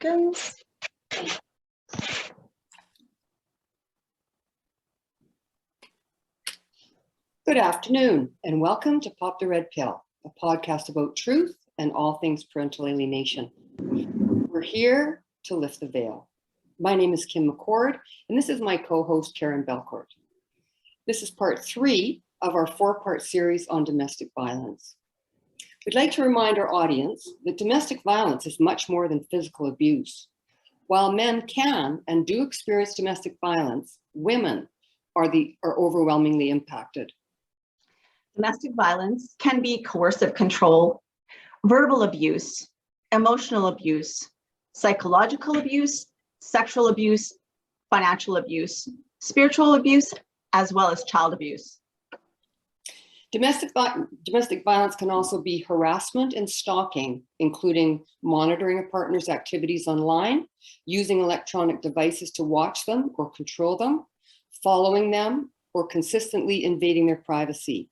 seconds. Good afternoon, and welcome to Pop the Red Pill, a podcast about truth and all things parental alienation. We're here to lift the veil. My name is Kim McCord, and this is my co-host, Karen Belcourt. This is part 3 of our 4-part series on domestic violence. We'd like to remind our audience that domestic violence is much more than physical abuse. While men can and do experience domestic violence, women are overwhelmingly impacted. Domestic violence can be coercive control, verbal abuse, emotional abuse, psychological abuse, sexual abuse, financial abuse, spiritual abuse, as well as child abuse. Domestic violence can also be harassment and stalking, including monitoring a partner's activities online, using electronic devices to watch them or control them, following them, or consistently invading their privacy.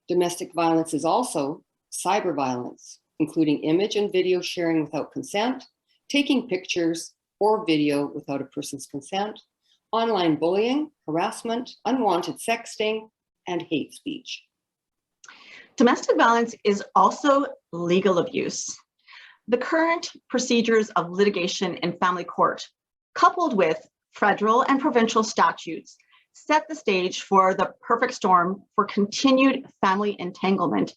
Domestic violence is also cyber violence, including image and video sharing without consent, taking pictures or video without a person's consent, online bullying, harassment, unwanted sexting, and hate speech. Domestic violence is also legal abuse. The current procedures of litigation in family court, coupled with federal and provincial statutes, set the stage for the perfect storm for continued family entanglement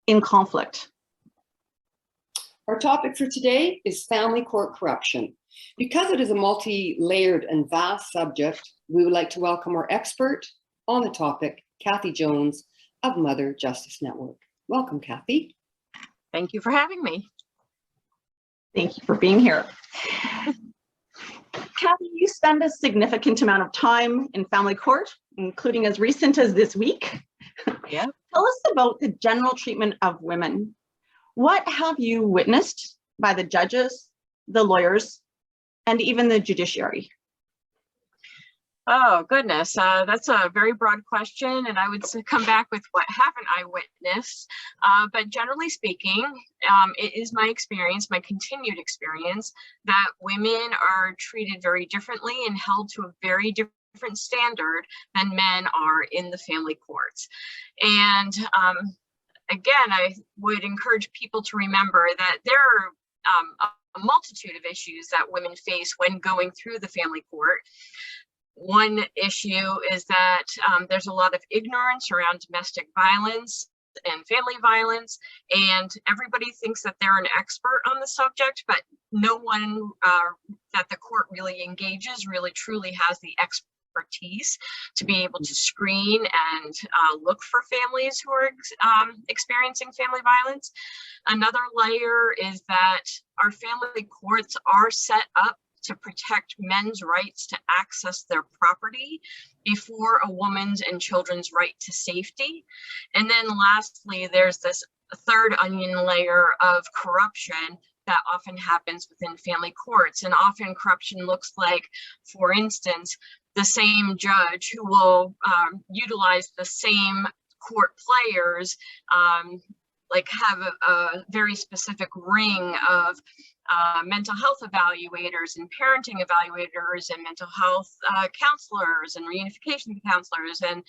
in conflict. Our topic for today is family court corruption. Because it is a multi-layered and vast subject, we would like to welcome our expert on the topic, Kathy Jones of Mother Justice Network. Welcome, Kathy. Thank you for having me. Thank you for being here. Kathy, you spend a significant amount of time in family court, including as recent as this week. Yeah. Tell us about the general treatment of women. What have you witnessed by the judges, the lawyers, and even the judiciary? Oh, goodness. That's a very broad question, and I would come back with what haven't I witnessed. But generally speaking, it is my experience, my continued experience, that women are treated very differently and held to a very different standard than men are in the family courts. And again, I would encourage people to remember that there are a multitude of issues that women face when going through the family court. One issue is that there's a lot of ignorance around domestic violence and family violence, and everybody thinks that they're an expert on the subject, but no one that the court really engages really truly has the expertise to be able to screen and look for families who are experiencing family violence. Another layer is that our family courts are set up to protect men's rights to access their property before a woman's and children's right to safety. And then lastly, there's this third onion layer of corruption that often happens within family courts. And often corruption looks like, for instance, the same judge who will utilize the same court players, like have a very specific ring of mental health evaluators and parenting evaluators and mental health counselors and reunification counselors and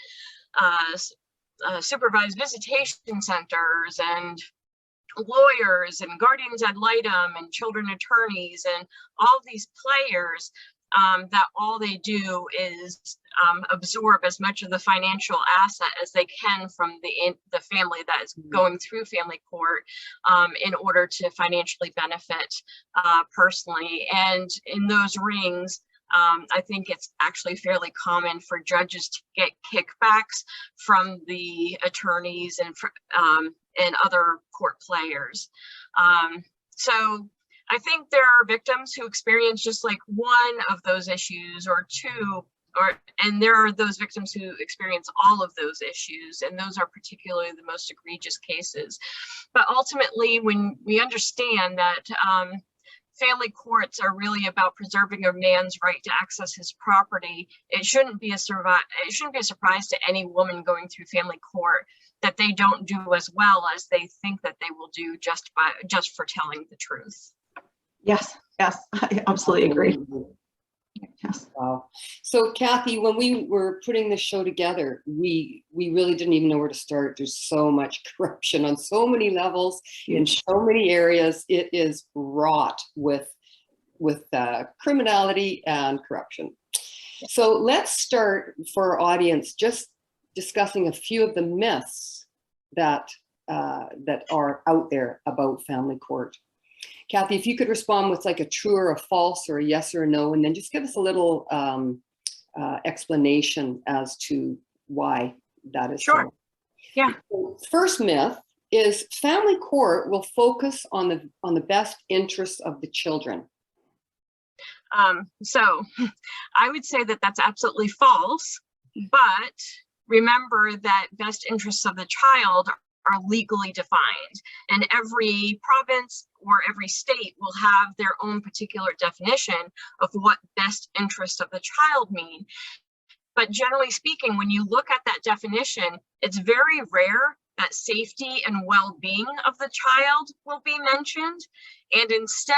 supervised visitation centers and lawyers and guardians ad litem and children attorneys and all these players that all they do is absorb as much of the financial asset as they can from the family that is going through family court in order to financially benefit personally. And in those rings, I think it's actually fairly common for judges to get kickbacks from the attorneys and other court players. So I think there are victims who experience just like one of those issues or two, and there are those victims who experience all of those issues, and those are particularly the most egregious cases. But ultimately, when we understand that family courts are really about preserving a man's right to access his property, it shouldn't be a surprise to any woman going through family court that they don't do as well as they think that they will do just for telling the truth. Yes, yes, I absolutely agree. Yes. Wow. So Kathy, when we were putting this show together, we really didn't even know where to start. There's so much corruption on so many levels, in so many areas. It is wrought with criminality and corruption. So let's start for our audience just discussing a few of the myths that are out there about family court. Kathy, if you could respond with like a true or a false or a yes or a no, and then just give us a little explanation as to why that is. Sure. So. Yeah. First myth is family court will focus on the best interests of the children. So I would say that that's absolutely false, but remember that best interests of the child are legally defined, and every province or every state will have their own particular definition of what best interest of the child mean. But generally speaking, when you look at that definition, it's very rare that safety and well-being of the child will be mentioned. And instead,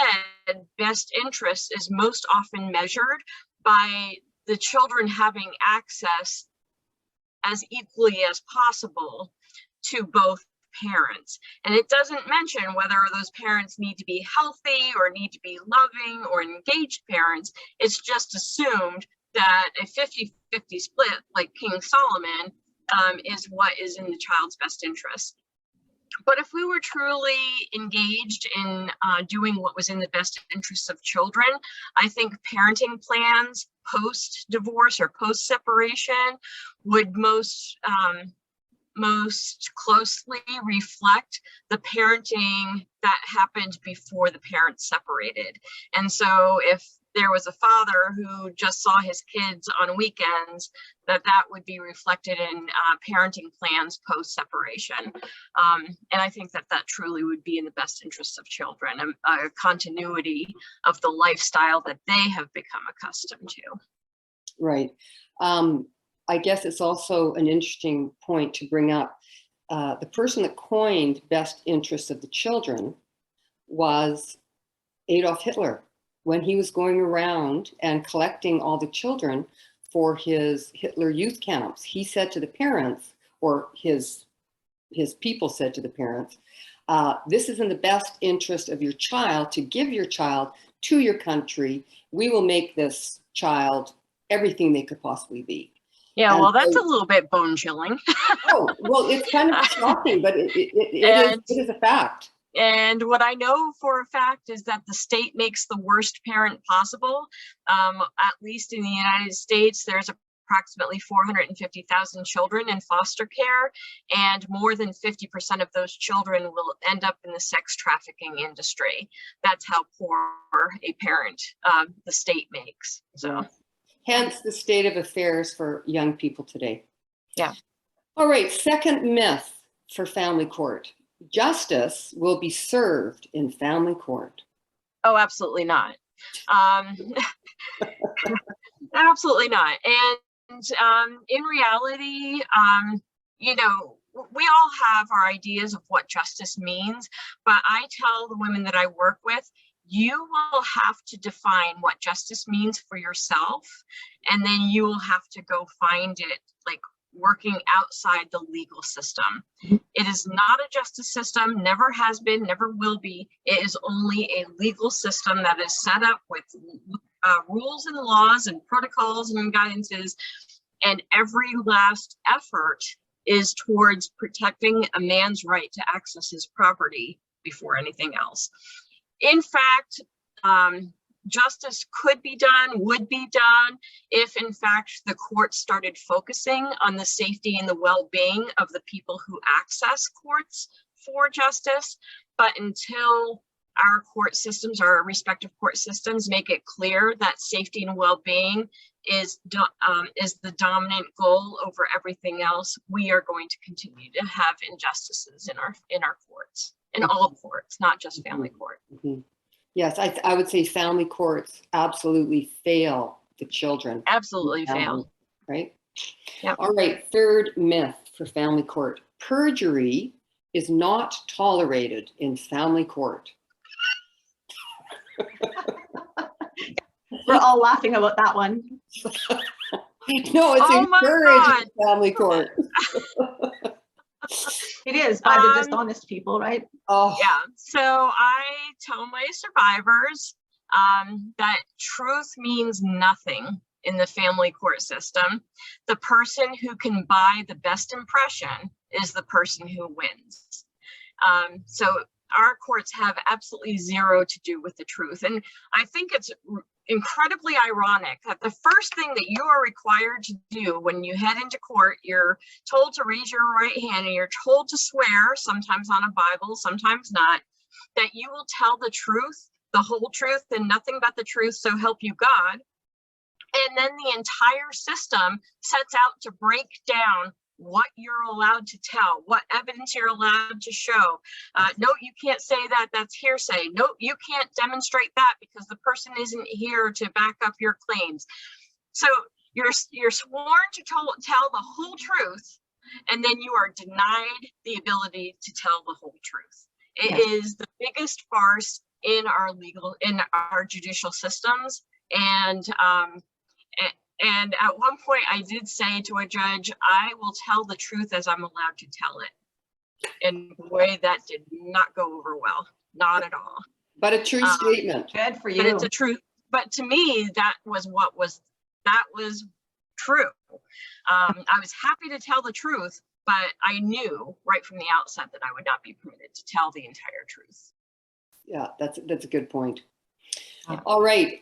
best interest is most often measured by the children having access as equally as possible to both parents. And it doesn't mention whether those parents need to be healthy or need to be loving or engaged parents. It's just assumed that a 50-50 split, like King Solomon, is what is in the child's best interest. But if we were truly engaged in doing what was in the best interests of children, I think parenting plans post-divorce or post-separation would most closely reflect the parenting that happened before the parents separated. And so if there was a father who just saw his kids on weekends, that would be reflected in parenting plans post-separation. And I think that truly would be in the best interests of children, a continuity of the lifestyle that they have become accustomed to. Right. I guess it's also an interesting point to bring up. The person that coined best interests of the children was Adolf Hitler, when he was going around and collecting all the children for his Hitler youth camps. He said to the parents, or his people said to the parents, this is in the best interest of your child to give your child to your country. We will make this child everything they could possibly be. Yeah, well, that's a little bit bone chilling. Oh, well, it's kind of shocking, but it is a fact. And what I know for a fact is that the state makes the worst parent possible. At least in the United States, there's approximately 450,000 children in foster care, and more than 50% of those children will end up in the sex trafficking industry. That's how poor a parent the state makes. So. Hence the state of affairs for young people today. Yeah. All right, second myth for family court. Justice will be served in family court. Oh, absolutely not. Absolutely not. And in reality, you know, we all have our ideas of what justice means, but I tell the women that I work with, you will have to define what justice means for yourself, and then you will have to go find it, like working outside the legal system. It is not a justice system, never has been, never will be. It is only a legal system that is set up with rules and laws and protocols and guidances, and every last effort is towards protecting a man's right to access his property before anything else. In fact, justice could be done, would be done, if in fact the court started focusing on the safety and the well-being of the people who access courts for justice. But until our court systems, our respective court systems, make it clear that safety and well-being is the dominant goal over everything else, we are going to continue to have injustices in our courts, in all courts, not just family court. Mm-hmm. Yes, I would say family courts absolutely fail the children. Absolutely fail. Right? Yep. All right, third myth for family court. Perjury is not tolerated in family court. We're all laughing about that one. No, it's Oh my encouraged in family court. It is by the dishonest people, right? Oh, Yeah. So I tell my survivors that truth means nothing in the family court system. The person who can buy the best impression is the person who wins. So our courts have absolutely zero to do with the truth. And I think it's incredibly ironic that the first thing that you are required to do when you head into court, you're told to raise your right hand and you're told to swear, sometimes on a Bible, sometimes not, that you will tell the truth, the whole truth, and nothing but the truth, so help you God. And then the entire system sets out to break down what you're allowed to tell, what evidence you're allowed to show. No, you can't say that, that's hearsay. No, you can't demonstrate that because the person isn't here to back up your claims. So you're sworn to tell the whole truth, and then you are denied the ability to tell the whole truth. It is the biggest farce in our judicial systems. And at one point I did say to a judge, I will tell the truth as I'm allowed to tell it. In a way that did not go over well, not at all. but a true statement. Good for you. But it's a truth. But to me, that was true. I was happy to tell the truth, but I knew right from the outset that I would not be permitted to tell the entire truth. Yeah, that's a good point. Yeah. All right,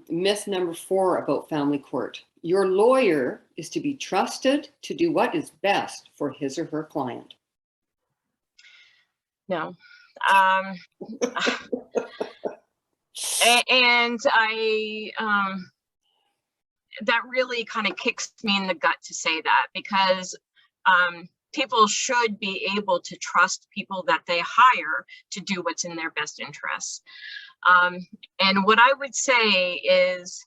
myth number 4 about family court. Your lawyer is to be trusted to do what is best for his or her client. No. And I, that really kind of kicks me in the gut to say that, because people should be able to trust people that they hire to do what's in their best interests. And what I would say is,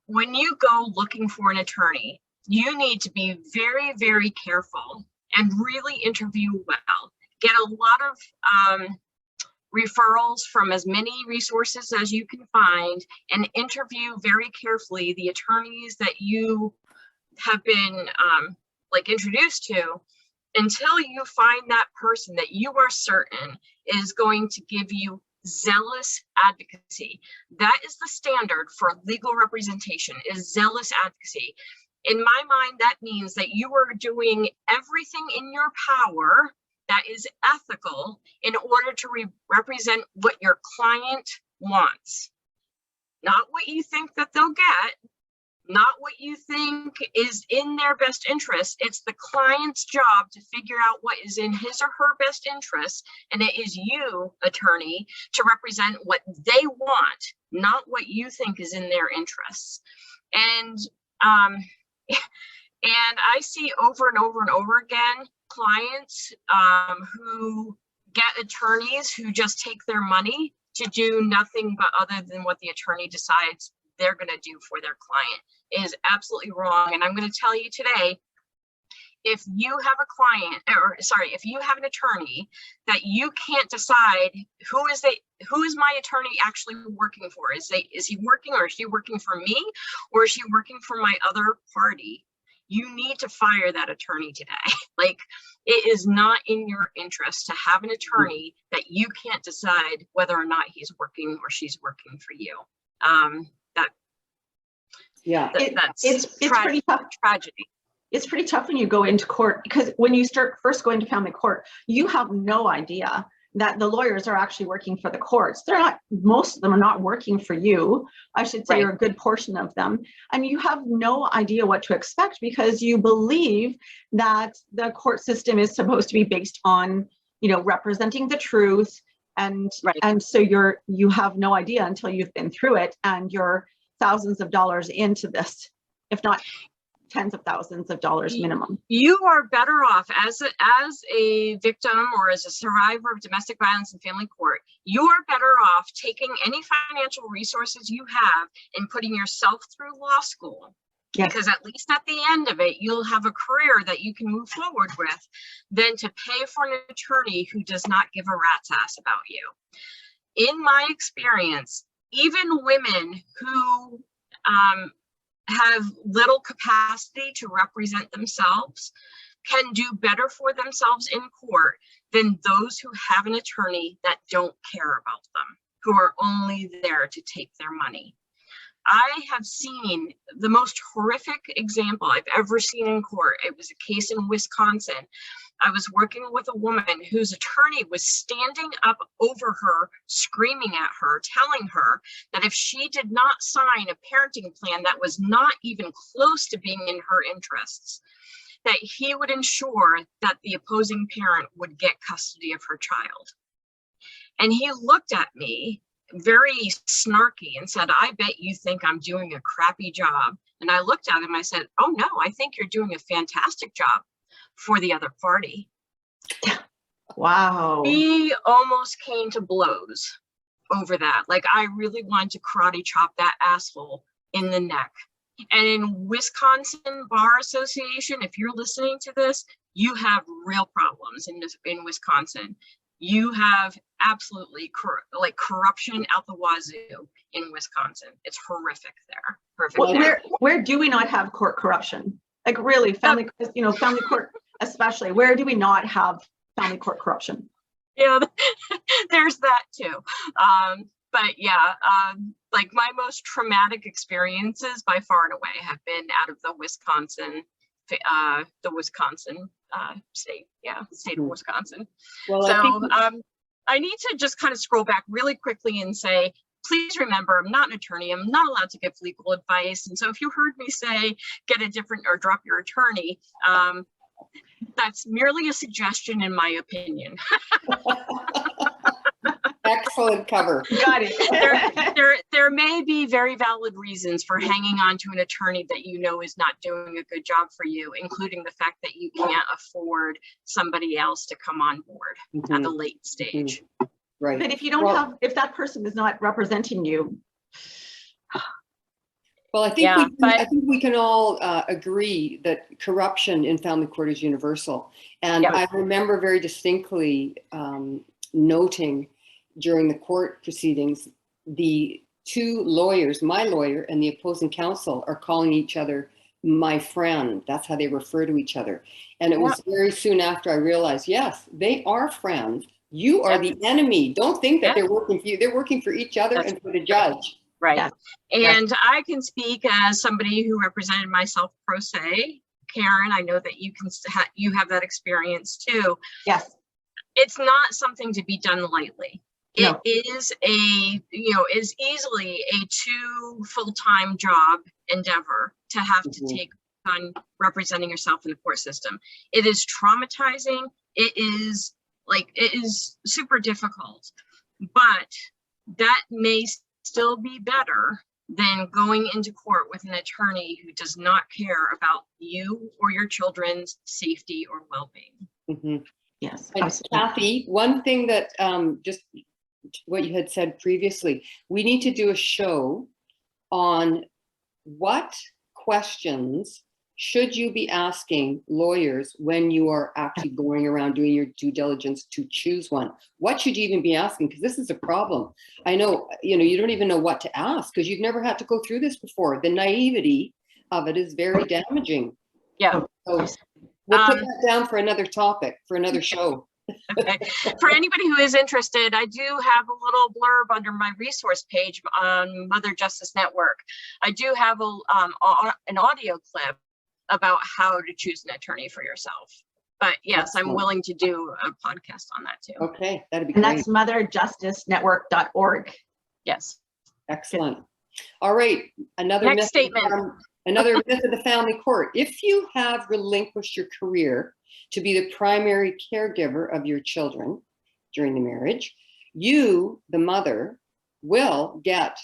when you go looking for an attorney, you need to be very, very careful and really interview well. Get a lot of referrals from as many resources as you can find, and interview very carefully the attorneys that you have been introduced to, until you find that person that you are certain is going to give you zealous advocacy. That is the standard for legal representation, is zealous advocacy. In my mind, that means that you are doing everything in your power that is ethical in order to represent what your client wants. Not what you think that they'll get, not what you think is in their best interest. It's the client's job to figure out what is in his or her best interest, and it is you, attorney, to represent what they want, not what you think is in their interests. And I see over and over and over again clients who get attorneys who just take their money to do nothing but other than what the attorney decides they're going to do for their client. It is absolutely wrong. And I'm going to tell you today, if you have a client, if you have an attorney that you can't decide who is my attorney actually working for? Is he working, or is she working for me, or is she working for my other party? You need to fire that attorney today. Like, it is not in your interest to have an attorney that you can't decide whether or not he's working or she's working for you. That's pretty tough. Tragedy. It's pretty tough when you go into court, because when you start first going to family court, you have no idea that the lawyers are actually working for the courts. They're not, most of them are not working for you. I should say, right. Or a good portion of them. And you have no idea what to expect, because you believe that the court system is supposed to be based on, representing the truth. And, right. And so you have no idea until you've been through it, and you're thousands of dollars into this, if not tens of thousands of dollars minimum. You are better off as a victim or as a survivor of domestic violence in family court. You are better off taking any financial resources you have and putting yourself through law school. Yes. Because at least at the end of it, you'll have a career that you can move forward with, than to pay for an attorney who does not give a rat's ass about you. in my experience, even women who have little capacity to represent themselves can do better for themselves in court than those who have an attorney that don't care about them, who are only there to take their money. I have seen the most horrific example I've ever seen in court. It was a case in Wisconsin. I was working with a woman whose attorney was standing up over her, screaming at her, telling her that if she did not sign a parenting plan that was not even close to being in her interests, that he would ensure that the opposing parent would get custody of her child. And he looked at me very snarky and said, "I bet you think I'm doing a crappy job." And I looked at him, I said, "Oh no, I think you're doing a fantastic job for the other party." Wow. We almost came to blows over that. Like, I really wanted to karate chop that asshole in the neck. And in Wisconsin Bar Association, if you're listening to this, you have real problems in Wisconsin. You have absolutely corruption out the wazoo in Wisconsin. It's horrific there. Perfect. Well, where do we not have court corruption? Like, really, family court especially. Where do we not have family court corruption? Yeah, there's that too. But yeah, like, my most traumatic experiences by far and away have been out of the Wisconsin state. Yeah, the state of Wisconsin. Well, So I need to just kind of scroll back really quickly and say, please remember, I'm not an attorney. I'm not allowed to give legal advice. And so if you heard me say, get a different or drop your attorney, that's merely a suggestion in my opinion. excellent cover. Got it. There may be very valid reasons for hanging on to an attorney that you know is not doing a good job for you, including the fact that you can't afford somebody else to come on board at a late stage. Right. But if you don't if that person is not representing you. Well, I think I think we can all agree that corruption in family court is universal. And I remember very distinctly noting during the court proceedings, the two lawyers, my lawyer and the opposing counsel, are calling each other my friend. That's how they refer to each other. And it was very soon after I realized, yes, they are friends. You are the enemy. Don't think that they're working for you. They're working for each other and for the judge. Right. Yes. And I can speak as somebody who represented myself pro se. Karen, I know that you have that experience too. Yes. It's not something to be done lightly. No. It is is easily a 2 full-time job endeavor to have to take on representing yourself in the court system. It is traumatizing. It is super difficult, but that may still be better than going into court with an attorney who does not care about you or your children's safety or well-being. Yes. And Kathy, one thing that just what you had said previously, we need to do a show on what questions should you be asking lawyers when you are actually going around doing your due diligence to choose one. What should you even be asking? Because this is a problem. I know, you don't even know what to ask because you've never had to go through this before. The naivety of it is very damaging. Yeah. So we'll put that down for another topic, for another show. Okay. For anybody who is interested, I do have a little blurb under my resource page on Mother Justice Network. I do have an audio clip about how to choose an attorney for yourself. But yes, I'm willing to do a podcast on that too. Okay, that'd be great. And that's motherjusticenetwork.org. Yes. Excellent. All right, another next statement. Another myth of the family court. If you have relinquished your career to be the primary caregiver of your children during the marriage, you, the mother, will get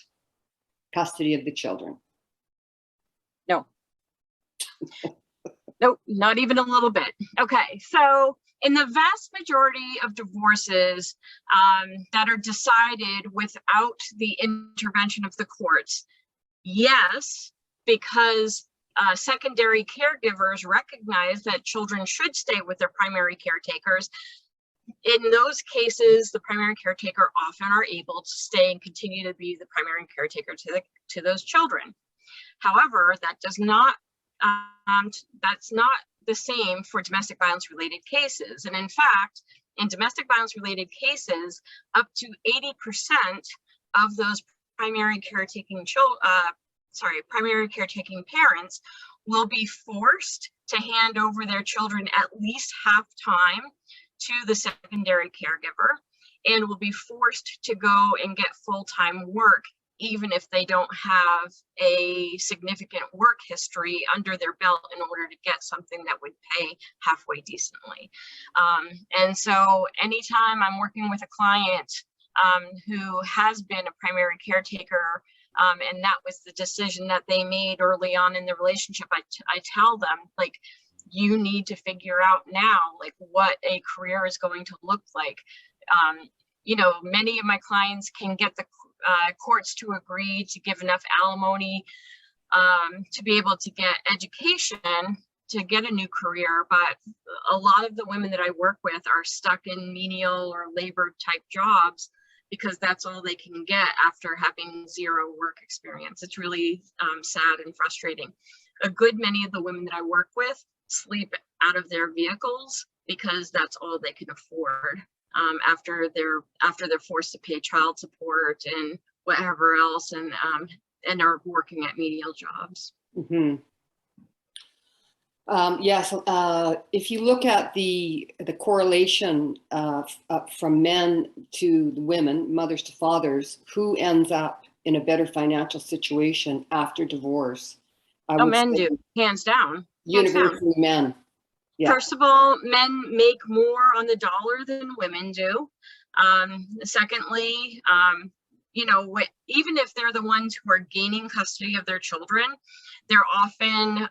custody of the children. No. Nope, not even a little bit. Okay, so in the vast majority of divorces that are decided without the intervention of the courts, yes, because secondary caregivers recognize that children should stay with their primary caretakers, In those cases, the primary caretaker often are able to stay and continue to be the primary caretaker to those children. However, that's not the same for domestic violence related cases. And in fact, in domestic violence related cases, up to 80% of those primary caretaking parents will be forced to hand over their children at least half time to the secondary caregiver, and will be forced to go and get full-time work, even if they don't have a significant work history under their belt in order to get something that would pay halfway decently. And so anytime I'm working with a client who has been a primary caretaker, and that was the decision that they made early on in the relationship, I tell them, like, you need to figure out now, like, what a career is going to look like. You know, many of my clients can get the courts to agree to give enough alimony to be able to get education, to get a new career, but a lot of the women that I work with are stuck in menial or labor type jobs because that's all they can get after having zero work experience. It's really sad and frustrating. A good many of the women that I work with sleep out of their vehicles because that's all they can afford after they're forced to pay child support and whatever else, and are working at menial jobs. Mm-hmm. Yes, if you look at the correlation from men to the women, mothers to fathers, who ends up in a better financial situation after divorce? Men do, hands down. Universally men. Yeah. First of all, men make more on the dollar than women do. Secondly, you know, even if they're the ones who are gaining custody of their children, they're often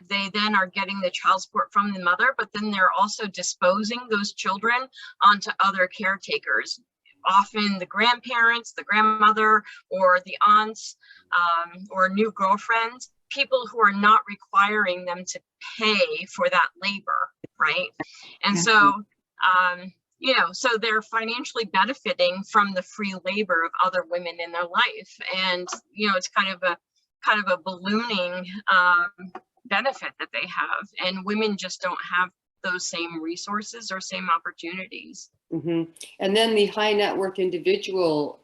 they then are getting the child support from the mother, but then they're also disposing those children onto other caretakers, often the grandparents, the grandmother, or the aunts, or new girlfriends, people who are not requiring them to pay for that labor, right? And so, you know, so they're financially benefiting from the free labor of other women in their life. And, you know, it's kind of a ballooning benefit that they have. And women just don't have those same resources or same opportunities. Mm-hmm. And then the high net worth individual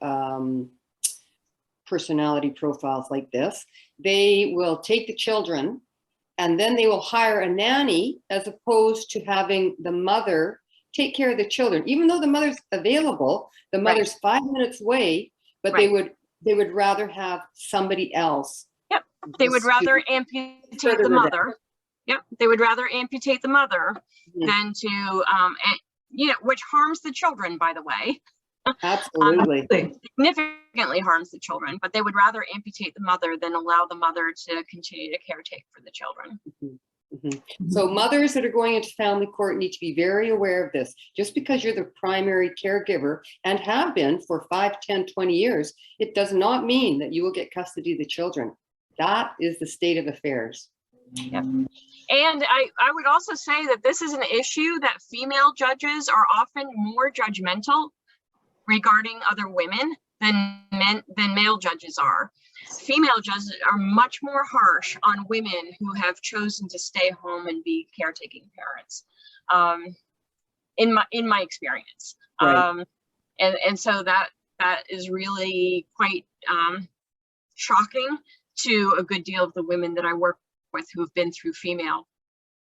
personality profiles like this, they will take the children and then they will hire a nanny as opposed to having the mother take care of the children. Even though the mother's available, the mother's 5 minutes away, but they would rather have somebody else. Yep, they would rather amputate the mother. Yep, they would rather amputate the mother than to, you know, which harms the children, by the way. Absolutely. Significantly harms the children, but they would rather amputate the mother than allow the mother to continue to caretake for the children. Mm-hmm. Mm-hmm. So mothers that are going into family court need to be very aware of this. Just because you're the primary caregiver and have been for 5, 10, 20 years, it does not mean that you will get custody of the children. That is the state of affairs. Yep. And I would also say that this is an issue that female judges are often more judgmental regarding other women than male judges are. Female judges are much more harsh on women who have chosen to stay home and be caretaking parents, in my experience. Right. And so that is really quite shocking to a good deal of the women that I work with who have been through female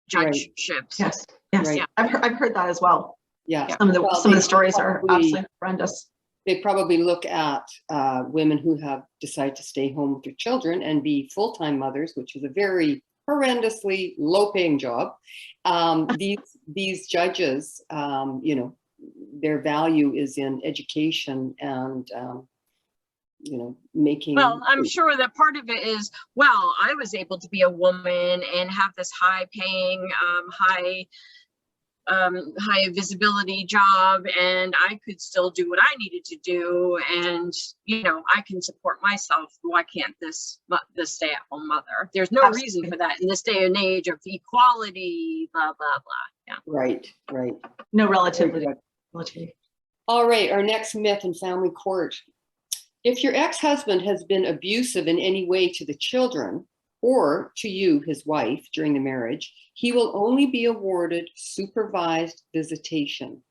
judgeships. Yes, yes, right. Yeah. I've heard that as well. Yeah, some of the stories are absolutely horrendous. They probably look at women who have decided to stay home with their children and be full-time mothers, which is a very horrendously low-paying job. These judges, you know, their value is in education and you know, making. Well, I'm sure that part of it is, well, I was able to be a woman and have this high-paying, high high visibility job, and I could still do what I needed to do, and you know, I can support myself. Why can't this stay-at-home mother? There's no reason for that in this day and age of equality, blah blah blah. Yeah, Right. No relativity. All right, our next myth in family court. If your ex-husband has been abusive in any way to the children or to you, his wife, during the marriage, he will only be awarded supervised visitation.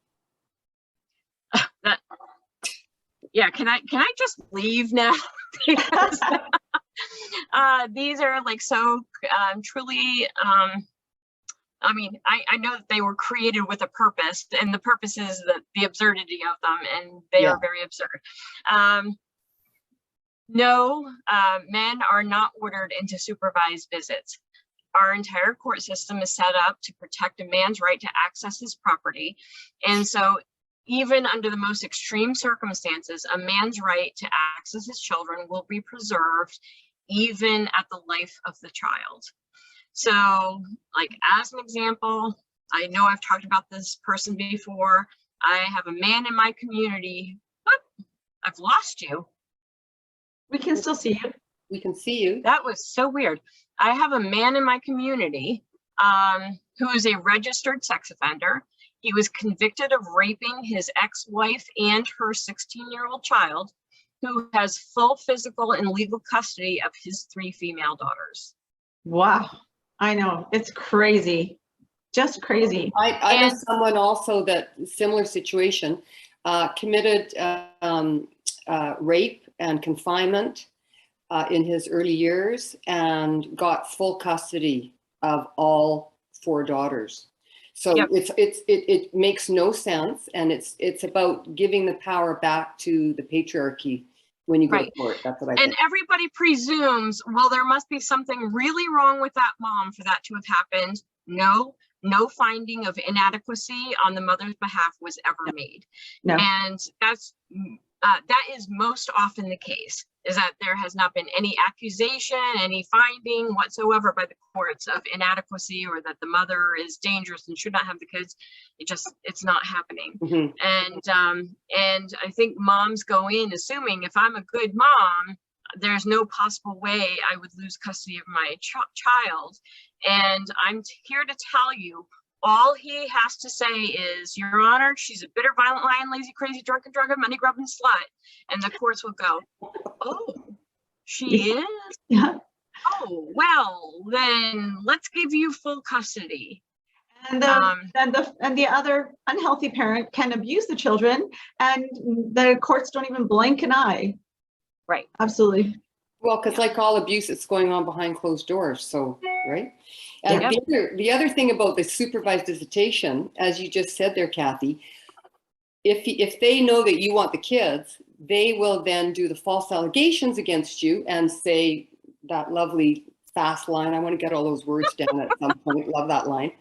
Yeah, can I just leave now? Because, these are like so truly, I mean, I know that they were created with a purpose, and the purpose is the absurdity of them, and they are very absurd. No, men are not ordered into supervised visits. Our entire court system is set up to protect a man's right to access his property. And so even under the most extreme circumstances, a man's right to access his children will be preserved even at the life of the child. So, like, as an example, I know I've talked about this person before. I have a man in my community, but I've lost you. We can still see you. We can see you. That was so weird. I have a man in my community who is a registered sex offender. He was convicted of raping his ex-wife and her 16-year-old child, who has full physical and legal custody of his 3 female daughters. Wow. I know. It's crazy. Just crazy. I know someone also that similar situation committed rape and confinement in his early years and got full custody of all 4 daughters. So it makes no sense, and it's about giving the power back to the patriarchy when you go to court. That's what I think. And everybody presumes, well, there must be something really wrong with that mom for that to have happened. No finding of inadequacy on the mother's behalf was ever made. No. And that is most often the case, is that there has not been any accusation, any finding whatsoever by the courts of inadequacy, or that the mother is dangerous and should not have the kids. It's not happening. Mm-hmm. And I think moms go in assuming, if I'm a good mom, there's no possible way I would lose custody of my child. And I'm here to tell you, all he has to say is, Your Honor, she's a bitter, violent, lying, lazy, crazy, drunken, money grubbing slut. And the courts will go, oh, she is? Yeah. Oh, well, then let's give you full custody. And the other unhealthy parent can abuse the children, and the courts don't even blink an eye. Right. Absolutely. Well, because like all abuse, it's going on behind closed doors. So, right. And the other thing about the supervised visitation, as you just said there, Kathy, if they know that you want the kids, they will then do the false allegations against you and say that lovely fast line. I want to get all those words down at some point. Love that line.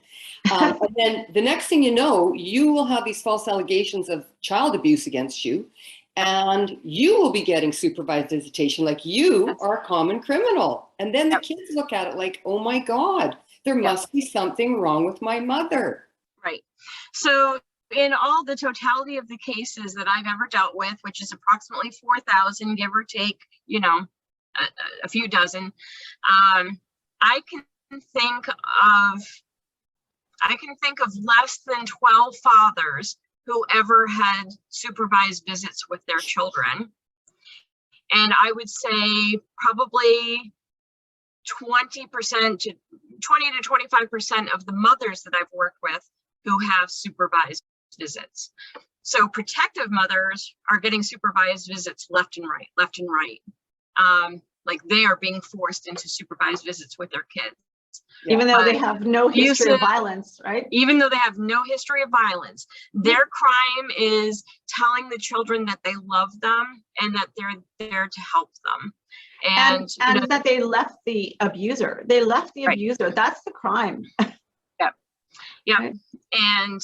And then the next thing you know, you will have these false allegations of child abuse against you, and you will be getting supervised visitation, like you are a common criminal. And then the kids look at it like, oh my God, there must be something wrong with my mother. Right. So in all the totality of the cases that I've ever dealt with, which is approximately 4,000, give or take, you know, a few dozen, I can think of less than 12 fathers who ever had supervised visits with their children. And I would say probably 20 to 25% of the mothers that I've worked with who have supervised visits. So protective mothers are getting supervised visits left and right. Like they are being forced into supervised visits with their kids. Even though they have no history of violence, right? Even though they have no history of violence, their crime is telling the children that they love them and that they're there to help them. And that they left the abuser. They left the abuser. That's the crime. Yeah. Right. And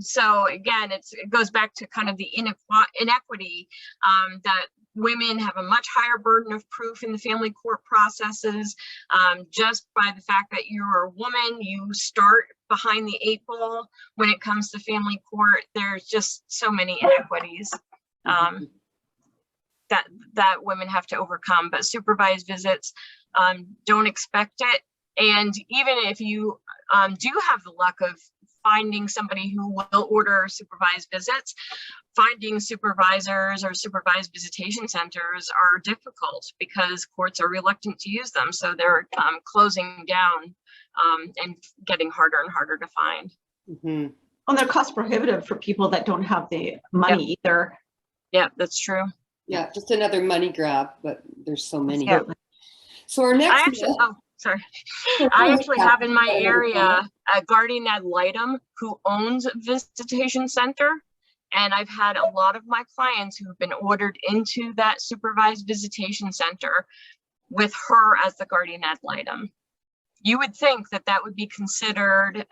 so again, it goes back to kind of the inequity that women have a much higher burden of proof in the family court processes. Just by the fact that you're a woman, you start behind the 8 ball when it comes to family court. There's just so many inequities that women have to overcome. But supervised visits, don't expect it. And even if you do have the luck of finding somebody who will order supervised visits, finding supervisors or supervised visitation centers are difficult because courts are reluctant to use them. So they're closing down and getting harder and harder to find. And they're cost prohibitive for people that don't have the money either. Yeah, that's true. Yeah, just another money grab, but there's so many. Yeah. So our next I actually have in my area a guardian ad litem who owns a visitation center. And I've had a lot of my clients who've been ordered into that supervised visitation center with her as the guardian ad litem. You would think that that would be considered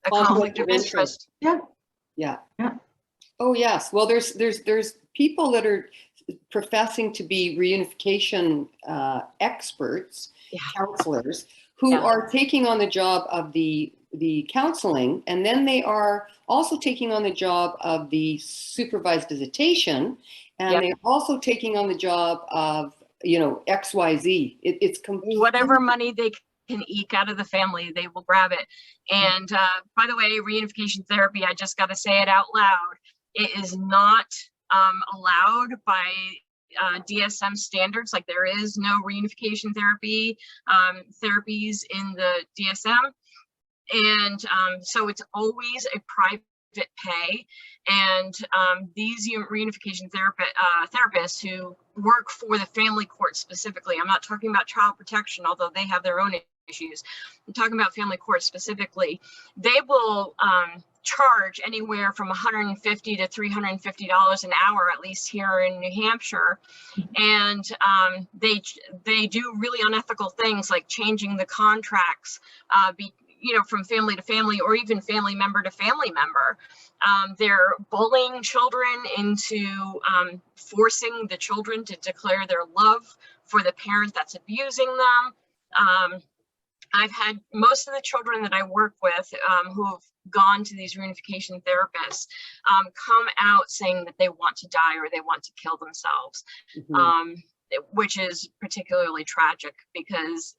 a conflict of interest. Yeah. Oh yes. Well, there's people that are professing to be reunification experts, counselors, who are taking on the job of the counseling, and then they are also taking on the job of the supervised visitation, and they're also taking on the job of, you know, XYZ. It's whatever money they can eke out of the family, they will grab it. And by the way, reunification therapy, I just got to say it out loud, it is not allowed by DSM standards. Like, there is no reunification therapy therapies in the DSM. And so it's always a private pay. And these reunification therapists who work for the family court specifically, I'm not talking about child protection, although they have their own issues. I'm talking about family court specifically. They will charge anywhere from $150 to $350 an hour, at least here in New Hampshire. And they do really unethical things like changing the contracts, from family to family, or even family member to family member. They're bullying children into forcing the children to declare their love for the parent that's abusing them. I've had most of the children that I work with who have gone to these reunification therapists come out saying that they want to die or they want to kill themselves, which is particularly tragic because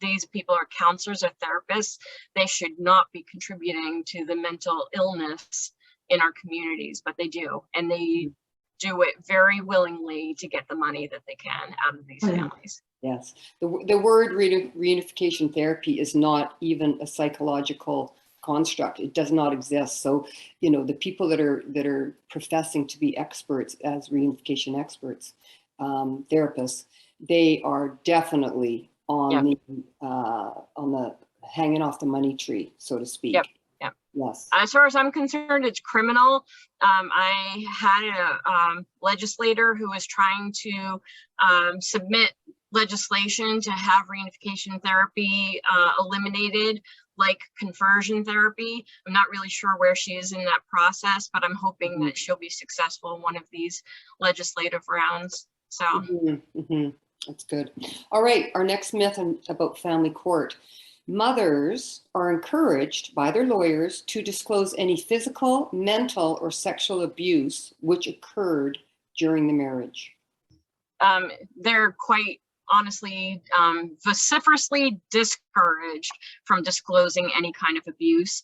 these people are counselors or therapists. They should not be contributing to the mental illness in our communities, but they do. And they do it very willingly to get the money that they can out of these families. Yes. The word reunification therapy is not even a psychological construct. It does not exist. So, you know, the people that are professing to be experts as reunification experts, therapists, they are definitely on the hanging off the money tree, so to speak. Yes. As far as I'm concerned, it's criminal. I had a legislator who was trying to submit legislation to have reunification therapy eliminated, like conversion therapy. I'm not really sure where she is in that process, but I'm hoping that she'll be successful in one of these legislative rounds. So. That's good. All right, our next myth about family court. Mothers are encouraged by their lawyers to disclose any physical, mental, or sexual abuse which occurred during the marriage. They're quite honestly vociferously discouraged from disclosing any kind of abuse.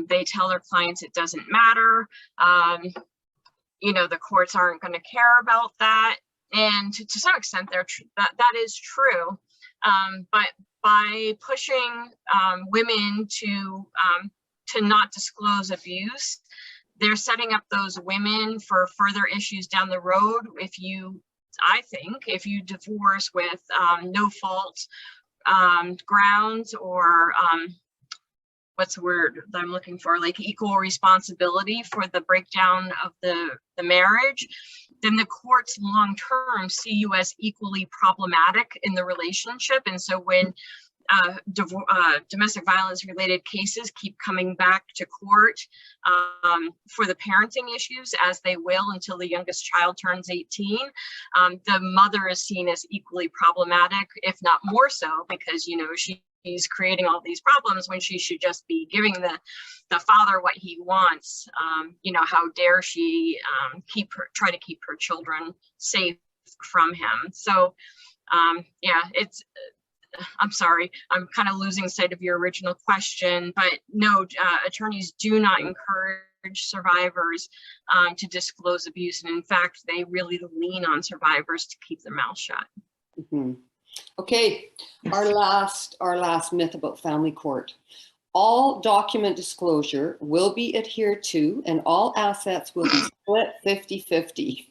They tell their clients it doesn't matter. The courts aren't going to care about that. And to some extent, that is true. But by pushing women to not disclose abuse, they're setting up those women for further issues down the road. I think if you divorce with no fault grounds, or what's the word that I'm looking for, like equal responsibility for the breakdown of the marriage, then the courts long term see you as equally problematic in the relationship. And so when domestic violence related cases keep coming back to court for the parenting issues, as they will until the youngest child turns 18. The mother is seen as equally problematic, if not more so, because, you know, she's creating all these problems when she should just be giving the father what he wants. You know, how dare she try to keep her children safe from him. So yeah, I'm sorry, I'm kind of losing sight of your original question, but no, attorneys do not encourage survivors to disclose abuse. And in fact, they really lean on survivors to keep their mouth shut. Mm-hmm. Okay, our last myth about family court. All document disclosure will be adhered to and all assets will be split 50-50.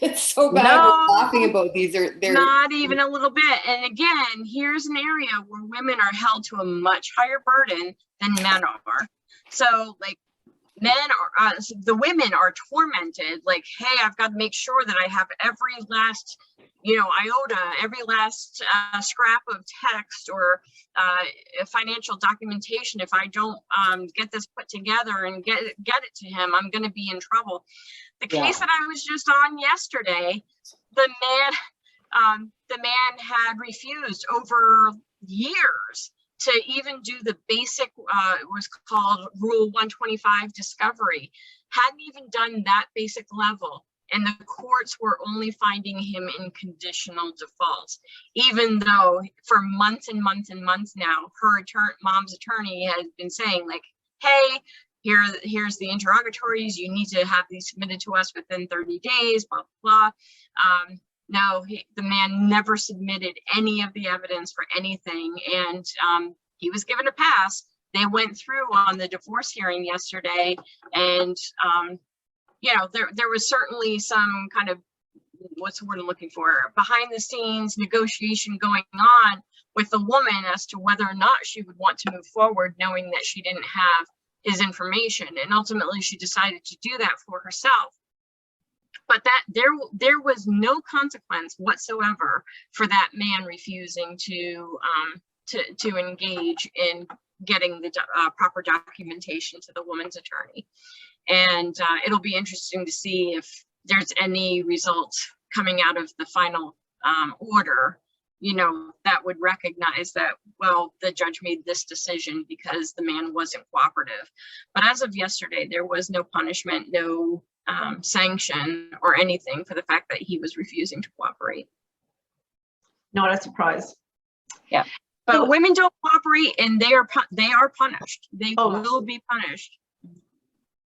It's so bad we're laughing about these. They're not even a little bit. And again, here's an area where women are held to a much higher burden than men are. So like men are, the women are tormented, like, hey, I've got to make sure that I have every last, you know, iota, every last scrap of text or financial documentation. If I don't get this put together and get it to him, I'm going to be in trouble. The case that I was just on yesterday, the man had refused over years to even do the basic, it was called Rule 125 discovery, hadn't even done that basic level. And the courts were only finding him in conditional default, even though for months and months and months now, her mom's attorney has been saying like, hey, here's the interrogatories, you need to have these submitted to us within 30 days, blah, blah, blah. No, the man never submitted any of the evidence for anything, and he was given a pass. They went through on the divorce hearing yesterday, and you know, there was certainly some kind of, what's the word I'm looking for, behind the scenes negotiation going on with the woman as to whether or not she would want to move forward, knowing that she didn't have his information, and ultimately she decided to do that for herself. But that there was no consequence whatsoever for that man refusing to engage in getting the proper documentation to the woman's attorney. And it'll be interesting to see if there's any results coming out of the final order, you know, that would recognize that, well, the judge made this decision because the man wasn't cooperative. But as of yesterday, there was no punishment, no sanction or anything for the fact that he was refusing to cooperate. Not a surprise. Yeah, but so, women don't cooperate, and they are punished. They will be punished.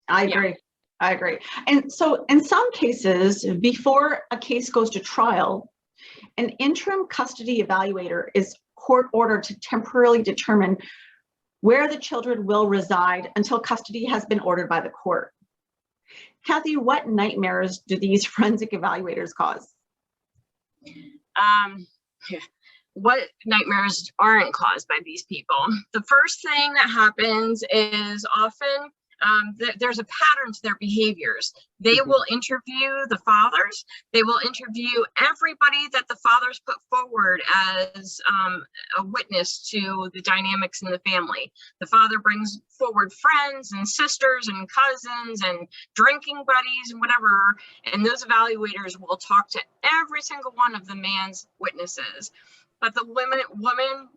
I agree. Yeah. I agree. And so in some cases, before a case goes to trial, an interim custody evaluator is court ordered to temporarily determine where the children will reside until custody has been ordered by the court. Kathy, what nightmares do these forensic evaluators cause? What nightmares aren't caused by these people? The first thing that happens is often there's a pattern to their behaviors. They will interview the fathers. They will interview everybody that the fathers put forward as a witness to the dynamics in the family. The father brings forward friends and sisters and cousins and drinking buddies and whatever, and those evaluators will talk to every single one of the man's witnesses. But the woman,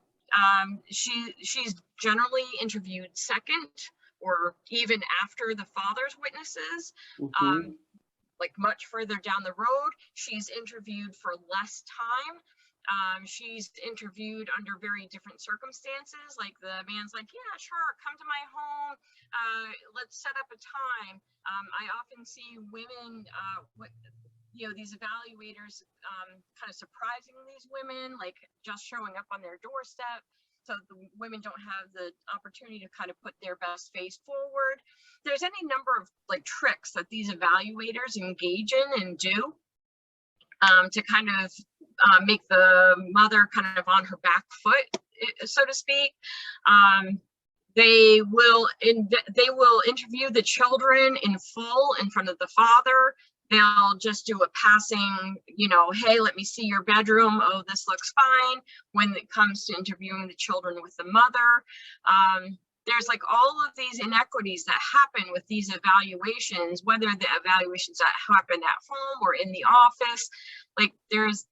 she's generally interviewed second, or even after the father's witnesses, like much further down the road. She's interviewed for less time. She's interviewed under very different circumstances. Like the man's like, yeah, sure, come to my home. Let's set up a time. I often see women, you know, these evaluators kind of surprising these women, like just showing up on their doorstep. So the women don't have the opportunity to kind of put their best face forward. There's any number of like tricks that these evaluators engage in and do to kind of make the mother kind of on her back foot, so to speak. They will interview the children in full in front of the father. they'll just do a passing, you know, hey, let me see your bedroom. Oh, this looks fine. When it comes to interviewing the children with the mother, there's like all of these inequities that happen with these evaluations, whether the evaluations that happen at home or in the office. Like there's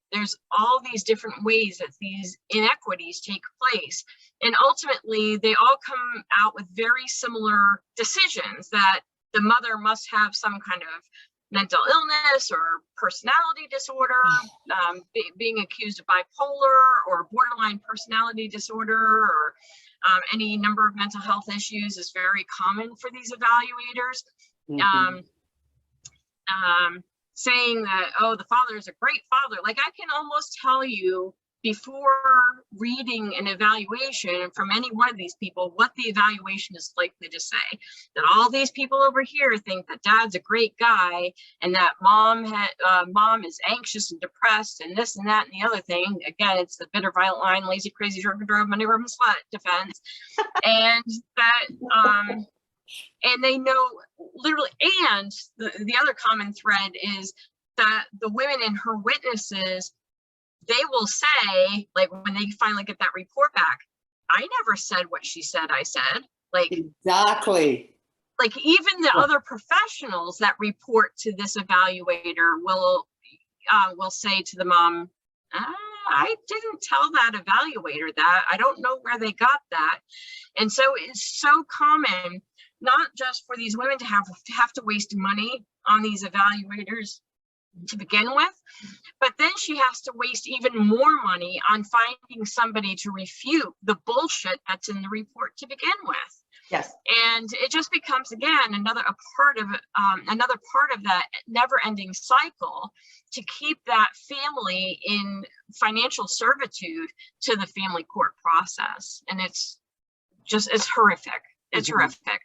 all these different ways that these inequities take place. And ultimately, they all come out with very similar decisions, that the mother must have some kind of mental illness or personality disorder, being accused of bipolar or borderline personality disorder, or any number of mental health issues is very common for these evaluators. Saying that, oh, the father is a great father. Like I can almost tell you before reading an evaluation from any one of these people what the evaluation is likely to say. That all these people over here think that dad's a great guy, and that mom is anxious and depressed and this and that and the other thing. Again, it's the bitter, violent, lying, lazy, crazy, drunken, drove, money, woman, slut defense. And that and they know literally, and the other common thread is that the women and her witnesses, they will say, like when they finally get that report back, I never said what she said I said. Like exactly. Like even the other professionals that report to this evaluator will say to the mom, I didn't tell that evaluator that. I don't know where they got that. And so it's so common, not just for these women to have to waste money on these evaluators to begin with, but then she has to waste even more money on finding somebody to refute the bullshit that's in the report to begin with. Yes. And it just becomes, again, another part of that never-ending cycle to keep that family in financial servitude to the family court process. And it's horrific. It's horrific.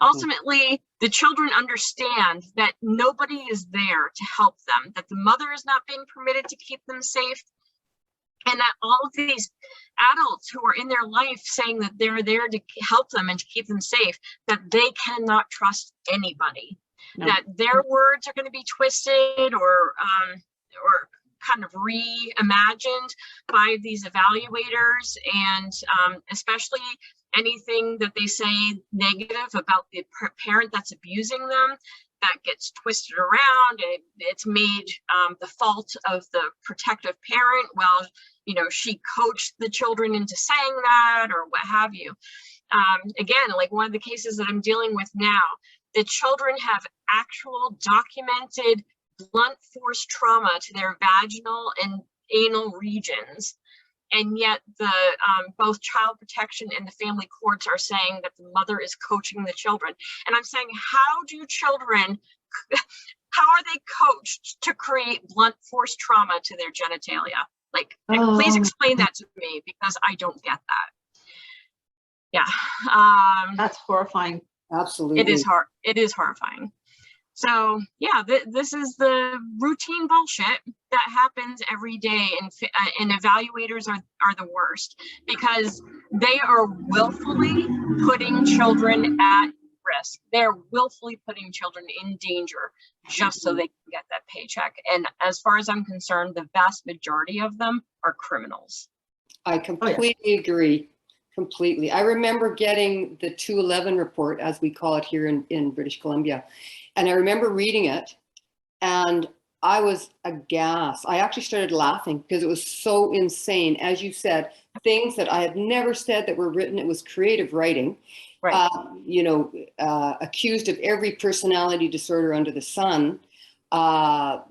Ultimately, the children understand that nobody is there to help them, that the mother is not being permitted to keep them safe, and that all of these adults who are in their life saying that they're there to help them and to keep them safe, that they cannot trust anybody, that their words are going to be twisted or kind of reimagined by these evaluators, and especially anything that they say negative about the parent that's abusing them, that gets twisted around, and it's made the fault of the protective parent. Well, you know, she coached the children into saying that, or what have you. Again, like one of the cases that I'm dealing with now, the children have actual documented blunt force trauma to their vaginal and anal regions. And yet the both child protection and the family courts are saying that the mother is coaching the children. And I'm saying, how are they coached to create blunt force trauma to their genitalia? Like, please explain that to me, because I don't get that. Yeah. That's horrifying. Absolutely. It is horrifying. So yeah, this is the routine bullshit that happens every day, and evaluators are the worst, because they are willfully putting children at risk. They're willfully putting children in danger just so they can get that paycheck. And as far as I'm concerned, the vast majority of them are criminals. I completely agree. Completely. I remember getting the 211 report, as we call it here in British Columbia. And I remember reading it, and I was aghast. I actually started laughing because it was so insane. As you said, things that I had never said that were written. It was creative writing. Right. Accused of every personality disorder under the sun. I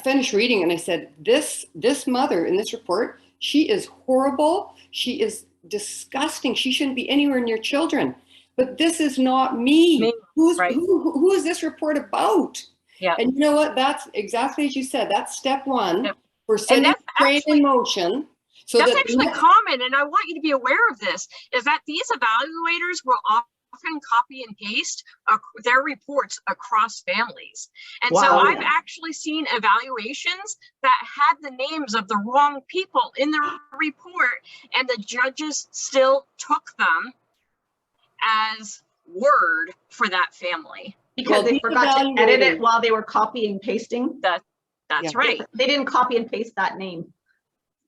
finished reading and I said, this mother in this report, she is horrible. She is disgusting. She shouldn't be anywhere near children. But this is not me. Who is this report about? Yeah. And you know what? That's exactly as you said. That's step one. Yep. We're setting brain in motion. So that's actually common, and I want you to be aware of this, is that these evaluators will often copy and paste their reports across families. And so I've actually seen evaluations that had the names of the wrong people in the report, and the judges still took them as word for that family. Because Well, they these forgot to edit it evaluators- while they were copying and pasting. That's Yeah. right. They didn't copy and paste that name.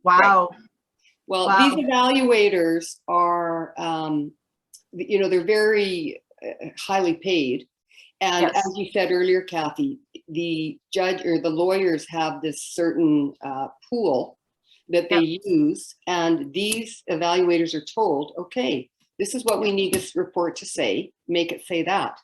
Wow. Well, Wow. these evaluators are, you know, they're very highly paid. And Yes. as you said earlier, Kathy, the judge or the lawyers have this certain pool that they use. And these evaluators are told, okay, this is what we need this report to say, make it say that.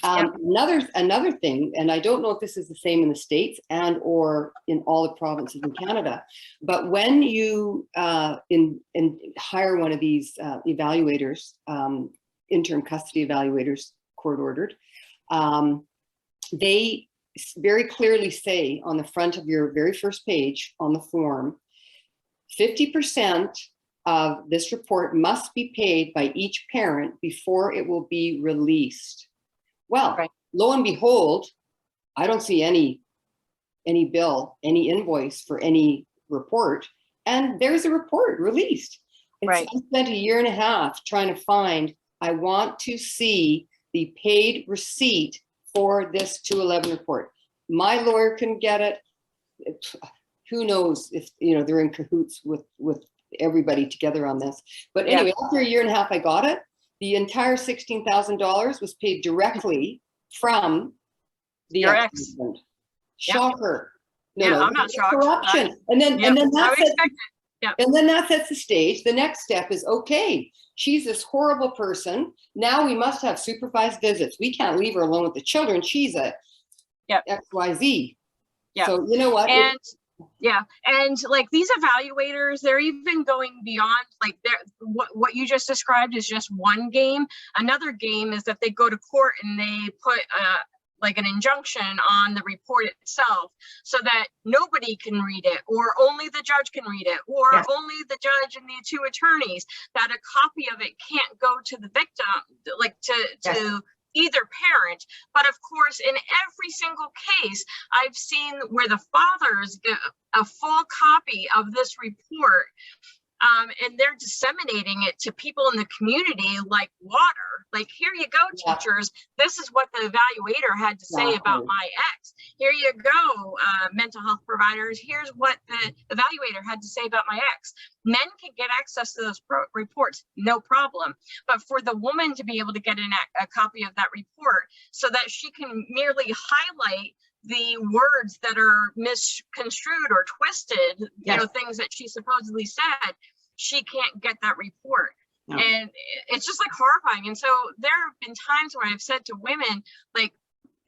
Another thing, and I don't know if this is the same in the States and or in all the provinces in Canada, but when you hire one of these evaluators, interim custody evaluators, court ordered, they very clearly say on the front of your very first page on the form, 50% of this report must be paid by each parent before it will be released. Well, Right. lo and behold, I don't see any bill, any invoice for any report, and there's a report released. Right. I spent a year and a half trying to find, I want to see the paid receipt for this 211 report. My lawyer couldn't get it. Who knows if, you know, they're in cahoots with everybody together on this. But anyway, after a year and a half, I got it. The entire $16,000 was paid directly from the Your ex. ex-husband. Shocker. Yeah, I'm not shocked. Corruption. And then I would that sets, expect it. and then that sets the stage. The next step is, okay, she's this horrible person. Now we must have supervised visits. We can't leave her alone with the children. She's a XYZ. Yeah. So you know what? And and like these evaluators, they're even going beyond, like, what you just described is just one game. Another game is that they go to court and they put like an injunction on the report itself so that nobody can read it, or only the judge can read it, or only the judge and the two attorneys, that a copy of it can't go to the victim, like to either parent. But of course, in every single case, I've seen where the fathers get a full copy of this report, and they're disseminating it to people in the community like water. Like, here you go, teachers. This is what the evaluator had to say about my ex. Here you go, mental health providers. Here's what the evaluator had to say about my ex. Men can get access to those reports, no problem. But for the woman to be able to get a copy of that report so that she can merely highlight the words that are misconstrued or twisted, you know, things that she supposedly said, she can't get that report. No. And it's just like horrifying. And so there have been times where I've said to women, like,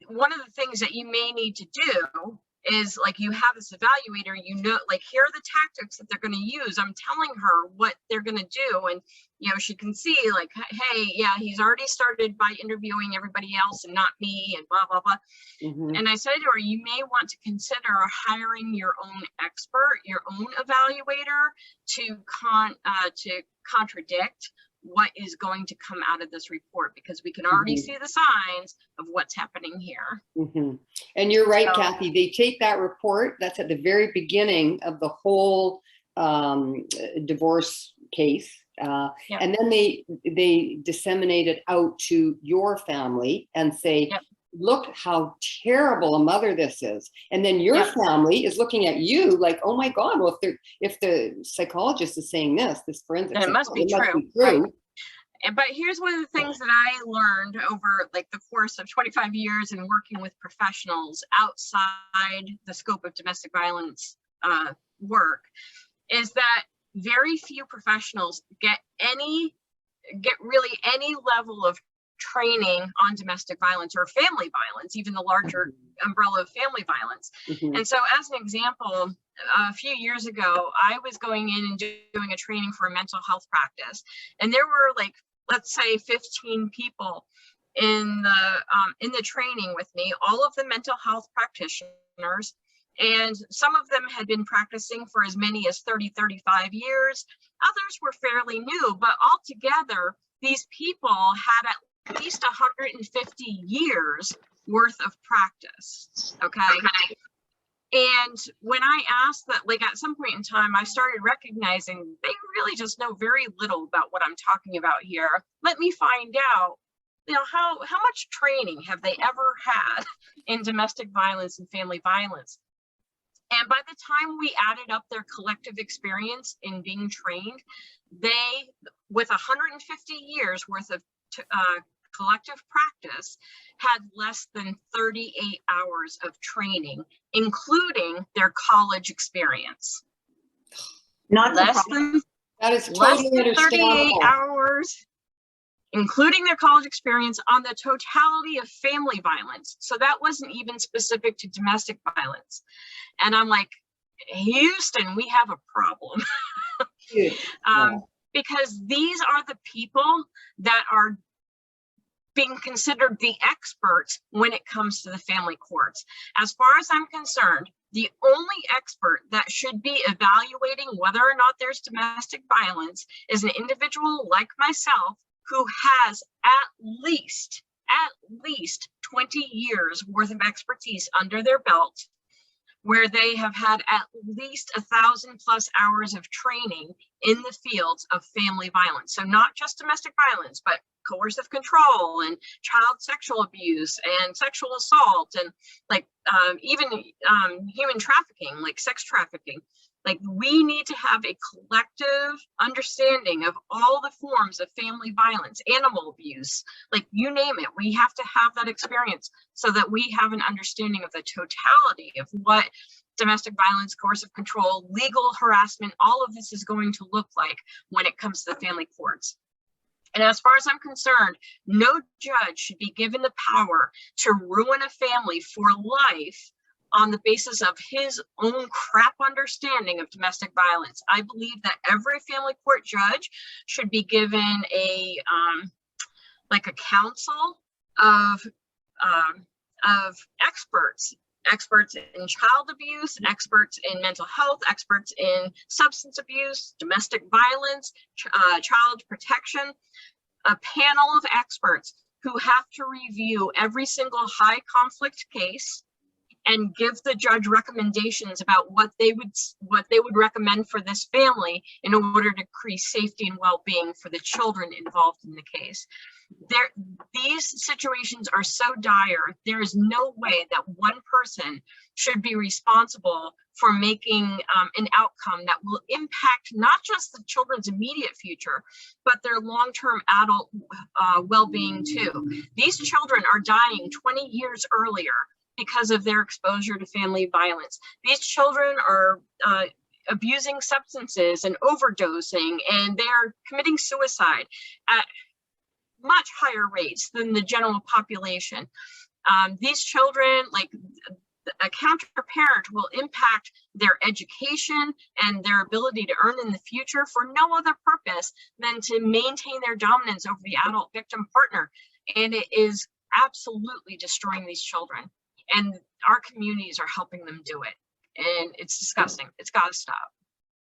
one of the things that you may need to do is, like, you have this evaluator, you know, like, here are the tactics that they're going to use. I'm telling her what they're going to do. And, you know, she can see, like, hey, yeah, he's already started by interviewing everybody else and not me, and blah, blah, blah. Mm-hmm. And I said to her, you may want to consider hiring your own expert, your own evaluator to contradict what is going to come out of this report, because we can already see the signs of what's happening here. Mm-hmm. And you're right, Kathy, they take that report, that's at the very beginning of the whole divorce case, and then they disseminate it out to your family and say, look how terrible a mother this is. And then your family is looking at you like, oh my God, well, if the psychologist is saying this forensic, it must be true. Right. But here's one of the things that I learned over, like, the course of 25 years in working with professionals outside the scope of domestic violence work, is that very few professionals get really any level of training on domestic violence or family violence, even the larger umbrella of family violence. Mm-hmm. And so, as an example, a few years ago, I was going in and doing a training for a mental health practice, and there were, like, let's say 15 people in the training with me, all of the mental health practitioners, and some of them had been practicing for as many as 30-35 years. Others were fairly new, but altogether, these people had at least 150 years worth of practice, okay? And when I asked that, like, at some point in time, I started recognizing they really just know very little about what I'm talking about here. Let me find out how much training have they ever had in domestic violence and family violence? And by the time we added up their collective experience in being trained, they, with 150 years worth of collective practice, had less than 38 hours of training, including their college experience. Not less than That is less totally than 38 understandable. hours, including their college experience on the totality of family violence. So that wasn't even specific to domestic violence. And I'm like, Houston, we have a problem. Because these are the people that are being considered the experts when it comes to the family courts. As far as I'm concerned, the only expert that should be evaluating whether or not there's domestic violence is an individual like myself who has at least 20 years worth of expertise under their belt, where they have had at least 1,000+ hours of training in the fields of family violence. So not just domestic violence, but coercive control and child sexual abuse and sexual assault and like even human trafficking, like sex trafficking. Like, we need to have a collective understanding of all the forms of family violence, animal abuse, like you name it. We have to have that experience so that we have an understanding of the totality of what domestic violence, coercive control, legal harassment, all of this is going to look like when it comes to the family courts. And as far as I'm concerned, no judge should be given the power to ruin a family for life on the basis of his own crap understanding of domestic violence. I believe that every family court judge should be given a like a council of experts in child abuse, experts in mental health, experts in substance abuse, domestic violence, child protection, a panel of experts who have to review every single high conflict case and give the judge recommendations about what they would recommend for this family in order to increase safety and well-being for the children involved in the case. These situations are so dire, there is no way that one person should be responsible for making an outcome that will impact not just the children's immediate future, but their long-term adult well-being too. These children are dying 20 years earlier because of their exposure to family violence. These children are abusing substances and overdosing, and they're committing suicide at much higher rates than the general population. These children, like a counter parent, will impact their education and their ability to earn in the future for no other purpose than to maintain their dominance over the adult victim partner. And it is absolutely destroying these children. And our communities are helping them do it. And it's disgusting. It's got to stop.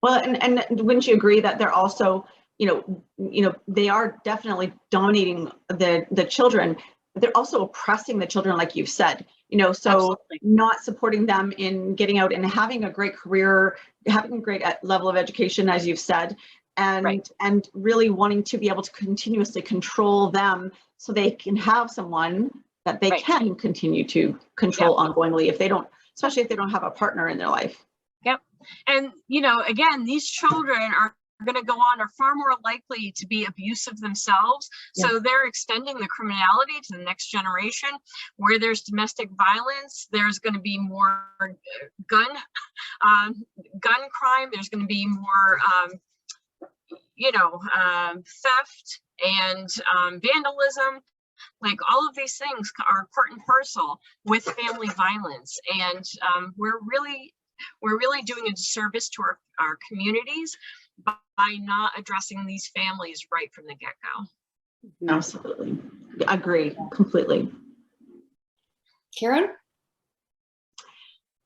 Well, and wouldn't you agree that they're also, they are definitely dominating the children, but they're also oppressing the children, like you've said, so Absolutely. Not supporting them in getting out and having a great career, having a great level of education, as you've said, and right. And really wanting to be able to continuously control them so they can have someone that they right. can continue to control yep. ongoingly especially if they don't have a partner in their life. Yep. And, again, these children are going to go on, are far more likely to be abusive themselves. Yep. So they're extending the criminality to the next generation. Where there's domestic violence, there's going to be more gun crime. There's going to be more, theft and vandalism. Like, all of these things are part and parcel with family violence, and we're really doing a disservice to our communities by not addressing these families right from the get-go. Absolutely, I agree completely. Karen?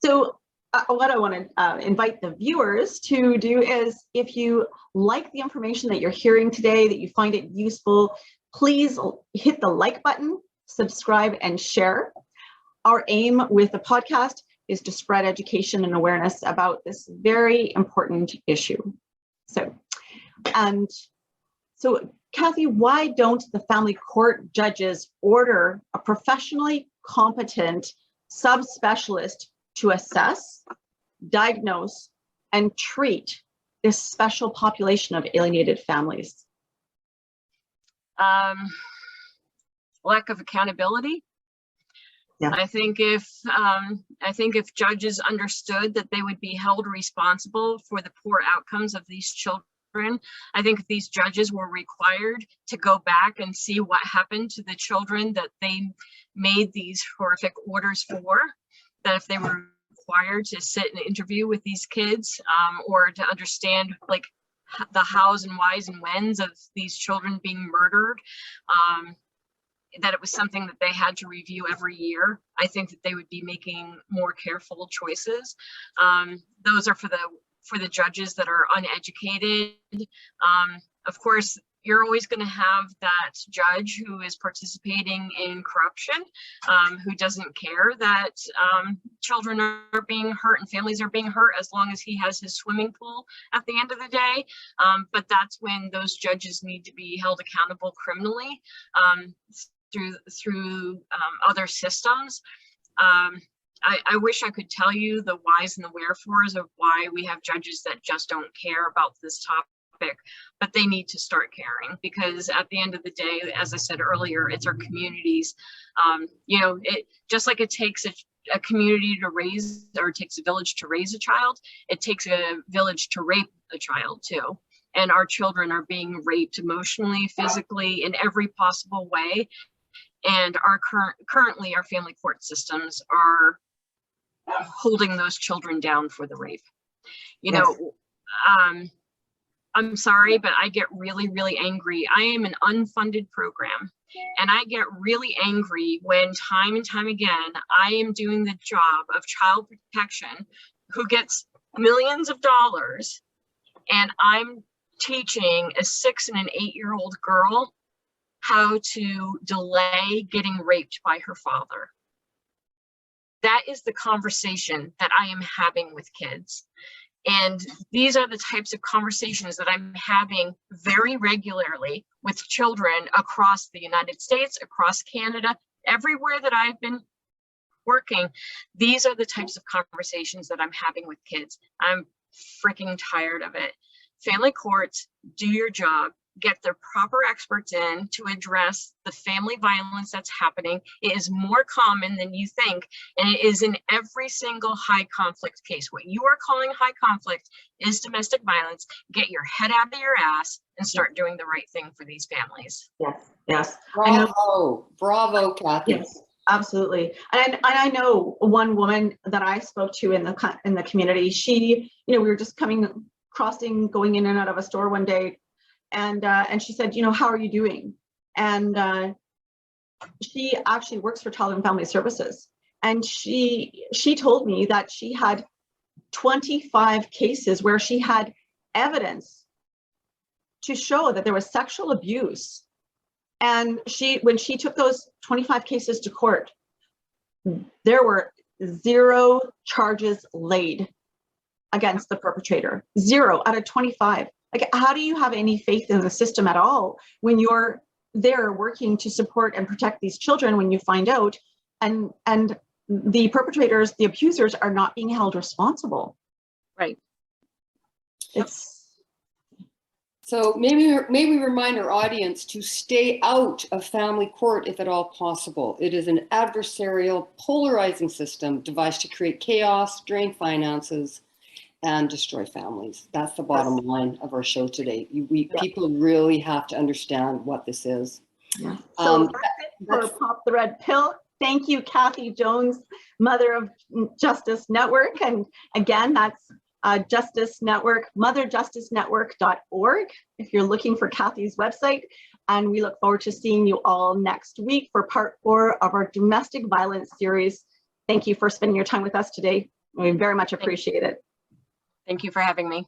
So what I want to invite the viewers to do is, if you like the information that you're hearing today, that you find it useful, please hit the like button, subscribe, and share. Our aim with the podcast is to spread education and awareness about this very important issue. So Kathy, why don't the family court judges order a professionally competent subspecialist to assess, diagnose, and treat this special population of alienated families? Lack of accountability. Yeah. I think if judges understood that they would be held responsible for the poor outcomes of these children, I think if these judges were required to go back and see what happened to the children that they made these horrific orders for, that if they were required to sit and interview with these kids, or to understand like the hows and whys and whens of these children being murdered, that it was something that they had to review every year, I think that they would be making more careful choices. Those are for the judges that are uneducated. Of course, you're always going to have that judge who is participating in corruption, who doesn't care that children are being hurt and families are being hurt, as long as he has his swimming pool at the end of the day. But that's when those judges need to be held accountable criminally through other systems. I wish I could tell you the whys and the wherefores of why we have judges that just don't care about this topic, but they need to start caring, because at the end of the day, as I said earlier, it's our communities. You know, it just like it takes a community to raise, or it takes a village to raise a child, it takes a village to rape a child too. And our children are being raped emotionally, physically, in every possible way. And currently our family court systems are holding those children down for the rape. You know, I'm sorry, but I get really, really angry. I am an unfunded program, and I get really angry when time and time again, I am doing the job of child protection, who gets millions of dollars, and I'm teaching a 6 and an 8-year-old girl how to delay getting raped by her father. That is the conversation that I am having with kids. And these are the types of conversations that I'm having very regularly with children across the United States, across Canada, everywhere that I've been working. These are the types of conversations that I'm having with kids. I'm freaking tired of it. Family courts, do your job. Get their proper experts in to address the family violence that's happening. It is more common than you think, and it is in every single high conflict case. What you are calling high conflict is domestic violence. Get your head out of your ass and start doing the right thing for these families. Yes, yes. Bravo, bravo, Kathy. Yes, absolutely. And I know one woman that I spoke to in the community. She, you know, we were just crossing, going in and out of a store one day. And she said, you know, how are you doing? And she actually works for Child and Family Services. And she told me that she had 25 cases where she had evidence to show that there was sexual abuse. And when she took those 25 cases to court, there were 0 charges laid against the perpetrator. 0 out of 25. Like, how do you have any faith in the system at all when you're there working to support and protect these children, when you find out and the perpetrators, the abusers, are not being held responsible? Right. So maybe we remind our audience to stay out of family court if at all possible. It is an adversarial, polarizing system devised to create chaos, drain finances, and destroy families. That's the bottom line of our show today. People really have to understand what this is. Yeah. So that's it for Pop the Red Pill. Thank you, Kathy Jones, Mother of Justice Network. And again, that's Justice Network, motherjusticenetwork.org, if you're looking for Kathy's website. And we look forward to seeing you all next week for part 4 of our domestic violence series. Thank you for spending your time with us today. We very much appreciate it. Thank you for having me.